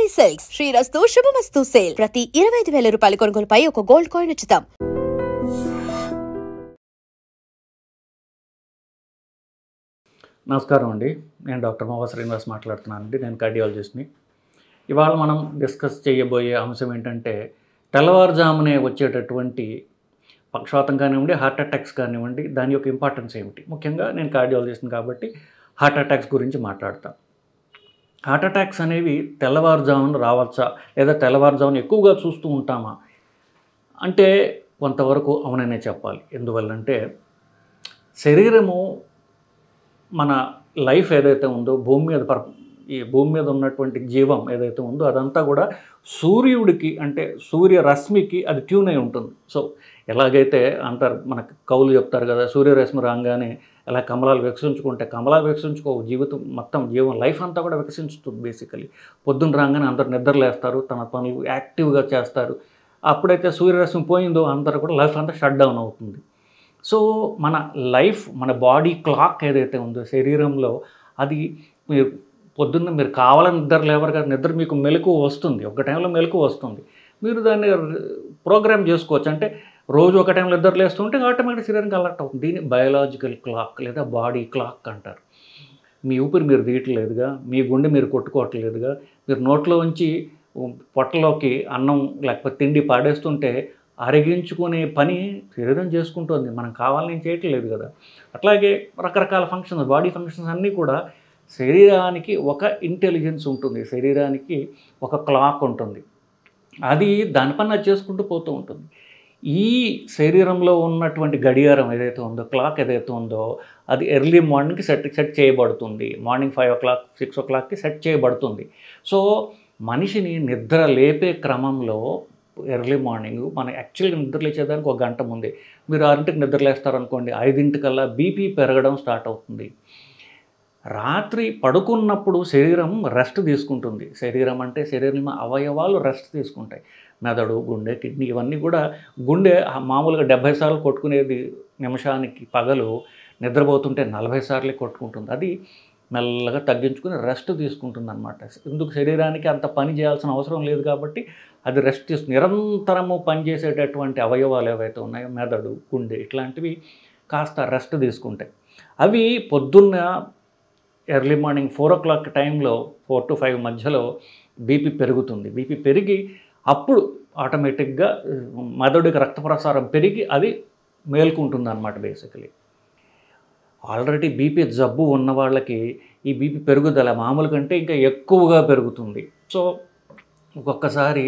Shanti Silks శ్రీరస్తు శుభమస్తు sale ప్రతి 25,000 రూపాయల కొనుగోలుపై ఒక గోల్డ్ కాయిన్ ఉచితం. నమస్కారం అండి. నేను డాక్టర్ మోవా శ్రీనివాస్ మాట్లాడుతున్నానండి. నేను కార్డియాలజిస్ట్ని. ఇవాళ మనం డిస్కస్ చేయబోయే అంశం ఏంటంటే తెల్లవారుజామునే వచ్చేటటువంటి పక్షవాతం కానివ్వండి, హార్ట్ అటాక్స్ కానివ్వండి, దాని యొక్క ఇంపార్టెన్స్ ఏమిటి. ముఖ్యంగా నేను కార్డియాలజిస్ట్ని కాబట్టి హార్ట్ అటాక్స్ గురించి మాట్లాడతాను. హార్ట్ అటాక్స్ అనేవి తెల్లవారుజామున రావచ్చా, లేదా తెల్లవారుజామున ఎక్కువగా చూస్తూ ఉంటామా అంటే కొంతవరకు అవుననే చెప్పాలి. ఎందువల్లంటే శరీరము మన లైఫ్ ఏదైతే ఉందో ఈ భూమి మీద ఉన్నటువంటి జీవం ఏదైతే ఉందో అదంతా కూడా సూర్యుడికి అంటే సూర్యరశ్మికి అది ట్యూన్ అయి ఉంటుంది. సో ఎలాగైతే అంటారు, మనకు కవులు చెప్తారు కదా, సూర్యరశ్మి రాగానే ఎలా కమలాలు వికసించుకుంటే కమలాలు వికసించుకోవు, జీవితం మొత్తం లైఫ్ అంతా కూడా వికసించుతుంది. బేసికలీ పొద్దున్న రాగానే అందరు నిద్రలేస్తారు, తన పనులు యాక్టివ్గా చేస్తారు. అప్పుడైతే సూర్యరశ్మి పోయిందో అందరూ కూడా లైఫ్ అంతా షట్ డౌన్ అవుతుంది. సో మన లైఫ్, మన బాడీ క్లాక్ ఏదైతే ఉందో శరీరంలో, అది పొద్దున్న మీరు కావాలని నిద్ర లేవరు కదా, నిద్ర మీకు మెలకువ వస్తుంది, ఒక టైంలో మెలకువ వస్తుంది, మీరు దాన్ని ప్రోగ్రామ్ చేసుకోవచ్చు. అంటే రోజు ఒక టైంలో నిద్ర లేస్తుంటే ఆటోమేటిక్ శరీరానికి అలర్ట్ అవుతుంది. దీన్ని బయోలాజికల్ క్లాక్ లేదా బాడీ క్లాక్ అంటారు. మీ ఊపిరి మీరు తీయట్లేదుగా, మీ గుండె మీరు కొట్టుకోవట్లేదుగా, మీరు నోట్లో ఉంచి పొట్టలోకి అన్నం లేకపోతే తిండి పాడేస్తుంటే అరిగించుకునే పని శరీరం చేసుకుంటుంది, మనం కావాలని చేయట్లేదు కదా. అట్లాగే రకరకాల ఫంక్షన్స్, బాడీ ఫంక్షన్స్ అన్నీ కూడా శరీరానికి ఒక ఇంటెలిజెన్స్ ఉంటుంది, శరీరానికి ఒక క్లాక్ ఉంటుంది, అది దాని పని అది చేసుకుంటూ పోతూ ఉంటుంది. ఈ శరీరంలో ఉన్నటువంటి గడియారం ఏదైతే ఉందో, క్లాక్ ఏదైతే ఉందో, అది ఎర్లీ మార్నింగ్కి సెట్ చేయబడుతుంది. మార్నింగ్ 5 o'clock 6 o'clockకి సెట్ చేయబడుతుంది. సో మనిషిని నిద్ర లేపే క్రమంలో ఎర్లీ మార్నింగ్ మనం యాక్చువల్గా నిద్ర లేచేదానికి 1 గంట ముందే, మీరు 6ంటికి నిద్రలేస్తారనుకోండి, 5ంటికల్లా బీపీ పెరగడం స్టార్ట్ అవుతుంది. రాత్రి పడుకున్నప్పుడు శరీరం రెస్ట్ తీసుకుంటుంది. శరీరం అంటే శరీరం అవయవాలు రెస్ట్ తీసుకుంటాయి. మెదడు, గుండె, కిడ్నీ ఇవన్నీ కూడా. గుండె మామూలుగా 70 సార్లు కొట్టుకునేది నిమిషానికి, పగలు నిద్రపోతుంటే 40 సార్లే కొట్టుకుంటుంది. అది మెల్లగా తగ్గించుకుని రెస్ట్ తీసుకుంటుంది అనమాట. ఎందుకు, శరీరానికి అంత పని చేయాల్సిన అవసరం లేదు కాబట్టి అది రెస్ట్ తీసుకుని నిరంతరము పనిచేసేటటువంటి అవయవాలు ఏవైతే ఉన్నాయో, మెదడు, గుండె ఇట్లాంటివి కాస్త రెస్ట్ తీసుకుంటాయి. అవి పొద్దున్న ఎర్లీ మార్నింగ్ 4 o'clock టైంలో 4 to 5 మధ్యలో బీపీ పెరుగుతుంది. బీపీ పెరిగి అప్పుడు ఆటోమేటిక్గా మెదడుకి రక్త ప్రసారం పెరిగి అది మేల్కుంటుంది అన్నమాట. బేసికలీ ఆల్రెడీ బీపీ జబ్బు ఉన్న వాళ్ళకి ఈ బీపీ పెరుగుదల మామూలు కంటే ఇంకా ఎక్కువగా పెరుగుతుంది. సో ఒక్కొక్కసారి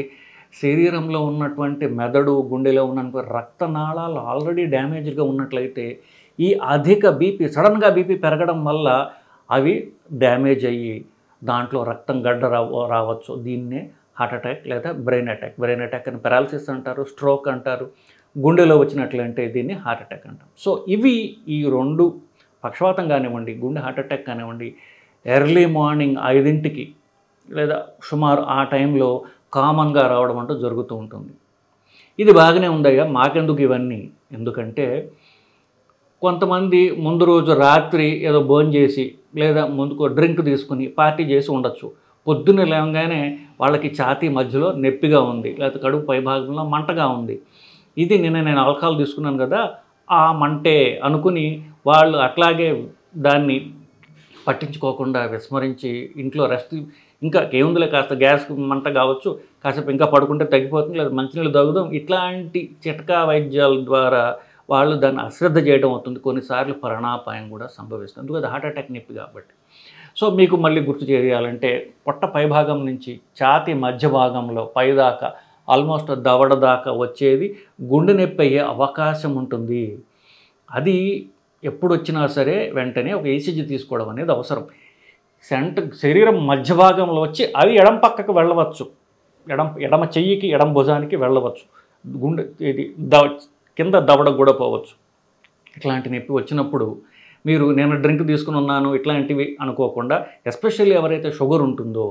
శరీరంలో ఉన్నటువంటి మెదడు, గుండెలో ఉన్న రక్తనాళాలు ఆల్రెడీ డ్యామేజ్గా ఉన్నట్లయితే ఈ అధిక బీపీ, సడన్గా బీపీ పెరగడం వల్ల అవి డ్యామేజ్ అయ్యి దాంట్లో రక్తం గడ్డ రావచ్చు. దీన్నే హార్ట్ అటాక్ లేదా బ్రెయిన్ అటాక్. బ్రెయిన్ అటాక్ అని పెరాలసిస్ అంటారు, స్ట్రోక్ అంటారు. గుండెలో వచ్చినట్లంటే దీన్ని హార్ట్ అటాక్ అంటాం. సో ఇవి ఈ 2 పక్షవాతం కానివ్వండి, గుండె హార్ట్ అటాక్ కానివ్వండి, ఎర్లీ మార్నింగ్ 5ంటికి లేదా సుమారు ఆ టైంలో కామన్గా రావడం అంటూ జరుగుతూ ఉంటుంది. ఇది బాగానే ఉందయ్యా, మాకెందుకు ఇవన్నీ, ఎందుకంటే కొంతమంది ముందు రోజు రాత్రి ఏదో భోజనం చేసి లేదా ముందుకు డ్రింక్ తీసుకుని పార్టీ చేసి ఉండొచ్చు. పొద్దున్నే లేవగానే వాళ్ళకి ఛాతీ మధ్యలో నొప్పిగా ఉంది, లేకపోతే కడుపు పైభాగంలో మంటగా ఉంది. ఇది నేను ఆల్కహాల్ తీసుకున్నాను కదా, ఆ మంటే అనుకుని వాళ్ళు అట్లాగే దాన్ని పట్టించుకోకుండా విస్మరించి ఇంట్లో రెస్ట్, ఇంకా ఏముందిలే కాస్త గ్యాస్ మంట కావచ్చు, కాసేపు ఇంకా పడుకుంటే తగ్గిపోతుంది, లేదా మంచినీళ్ళు తాగుదాం, ఇట్లాంటి చిట్కా వైద్యాల ద్వారా వాళ్ళు దాన్ని అశ్రద్ధ చేయడం అవుతుంది. కొన్నిసార్లు ప్రాణాపాయం కూడా సంభవిస్తుంది, ఎందుకంటే హార్ట్ అటాక్ నొప్పి కాబట్టి. సో మీకు మళ్ళీ గుర్తు చేయాలంటే పొట్ట పైభాగం నుంచి ఛాతీ మధ్య భాగంలో పైదాకా ఆల్మోస్ట్ దవడ దాకా వచ్చేది గుండె నొప్పి అయ్యే అవకాశం ఉంటుంది. అది ఎప్పుడు వచ్చినా సరే వెంటనే ఒక ఈసీజీ తీసుకోవడం అనేది అవసరం. శరీరం మధ్య భాగంలో వచ్చి అది ఎడం పక్కకు వెళ్ళవచ్చు, ఎడమ చెయ్యికి ఎడం భుజానికి వెళ్ళవచ్చు, గుండె ఇది కింద దవడకు కూడా పోవచ్చు. ఇట్లాంటి నొప్పి వచ్చినప్పుడు మీరు నేను డ్రింక్ తీసుకుని ఉన్నాను ఇట్లాంటివి అనుకోకుండా, ఎస్పెషల్లీ ఎవరైతే షుగర్ ఉంటుందో,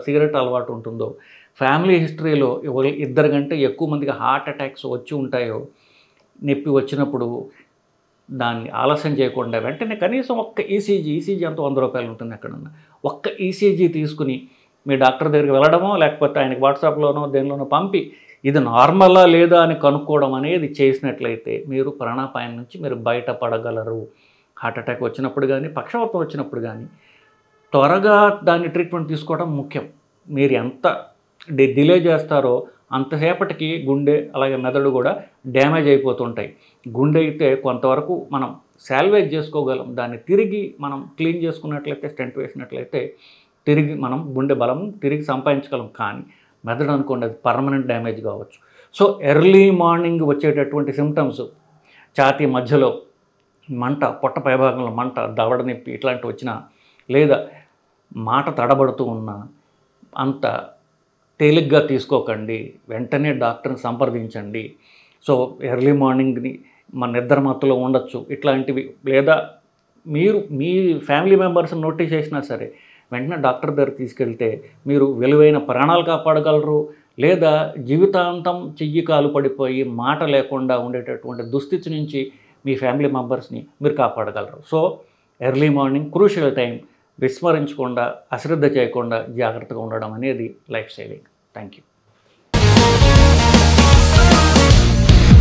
సిగరెట్ అలవాటు ఉంటుందో, ఫ్యామిలీ హిస్టరీలో 2 కంటే ఎక్కువ మందికి హార్ట్ అటాక్స్ వచ్చి ఉంటాయో, నొప్పి వచ్చినప్పుడు దాన్ని ఆలస్యం చేయకుండా వెంటనే కనీసం ఒక్క ఈసీజీ అంత 100 రూపాయలు ఉంటుంది ఎక్కడన్నా, ఒక్క ఈసీజీ తీసుకుని మీ డాక్టర్ దగ్గరికి వెళ్ళడమో లేకపోతే ఆయనకి వాట్సాప్లోనో దేనిలోనో పంపి ఇది నార్మలా లేదా అని కనుక్కోవడం అనేది చేసినట్లయితే మీరు ప్రాణాపాయం నుంచి మీరు బయటపడగలరు. హార్ట్ అటాక్ వచ్చినప్పుడు కానీ పక్షవాతం వచ్చినప్పుడు కానీ త్వరగా దాన్ని ట్రీట్మెంట్ తీసుకోవడం ముఖ్యం. మీరు ఎంత డిలే చేస్తారో అంతసేపటికి గుండె అలాగే మెదడు కూడా డ్యామేజ్ అయిపోతుంటాయి. గుండె అయితే కొంతవరకు మనం సాల్వేజ్ చేసుకోగలం, దాన్ని తిరిగి మనం క్లీన్ చేసుకున్నట్లయితే స్టెంట్ వేసినట్లయితే తిరిగి మనం గుండె బలం తిరిగి సంపాదించగలం. కానీ మెదడు అనుకోండి అది పర్మనెంట్ డ్యామేజ్ కావచ్చు. సో ఎర్లీ మార్నింగ్ వచ్చేటటువంటి సిమ్టమ్స్ ఛాతీ మధ్యలో మంట, పొట్ట పైభాగంలో మంట, దవడ నొప్పి ఇట్లాంటివి వచ్చినా లేదా మాట తడబడుతూ ఉన్నా అంత తేలిగ్గా తీసుకోకండి, వెంటనే డాక్టర్ని సంప్రదించండి. సో ఎర్లీ మార్నింగ్ని మన నిద్ర మత్తులో ఉండొచ్చు ఇట్లాంటివి, లేదా మీరు మీ ఫ్యామిలీ మెంబర్స్ని నోటీస్ చేసినా సరే వెంటనే డాక్టర్ దగ్గర తీసుకెళ్తే మీరు విలువైన ప్రాణాలు కాపాడగలరు, లేదా జీవితాంతం చెయ్యి కాలు పడిపోయి మాట లేకుండా ఉండేటటువంటి దుస్థితి నుంచి మీ ఫ్యామిలీ మెంబర్స్ని మీరు కాపాడగలరు. So early morning crucial time, విస్మరించకుండా అశ్రద్ధ చేయకుండా జాగ్రత్తగా ఉండడం అనేది life saving. Thank you.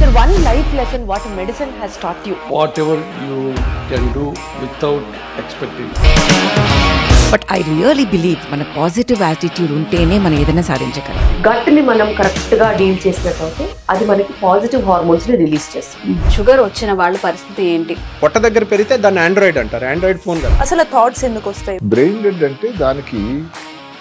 Sir, one life lesson what medicine has taught you. Whatever you can do without expecting. But I really believe మన పాజిటివ్ యాటిట్యూడ్ ఉంటేనే మనం ఏదైనా సాధించగలం. గట్ని మనం కరెక్ట్గా డీల్ చేసినట్లయితే అది మనకి పాజిటివ్ హార్మోన్స్ని రిలీజ్ చేస్తుంది. షుగర్ వచ్చిన వాళ్ళ పరిస్థితి ఏంటి? పొట్ట దగ్గర పెరిగితే దాన్ని ఆండ్రాయిడ్ అంటారు, ఆండ్రాయిడ్ ఫోన్ కదా. అసలు థాట్స్ ఎందుకు వస్తాయి? బ్రెయిన్ డెడ్ అంటే దానికి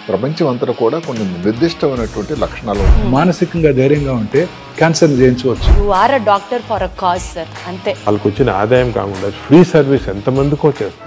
ప్రపంచం అంతా కూడా కొన్ని నిర్దిష్టమైనటువంటి లక్షణాలు. మానసికంగా ధైర్యంగా ఉంటే క్యాన్సర్ జయించవచ్చు. You are a doctor for a cause, sir. అంతే. వాళ్ళకు వచ్చిన ఆదాయం కాకుండా ఫ్రీ సర్వీస్ ఎంతమందికో చేస్తారు.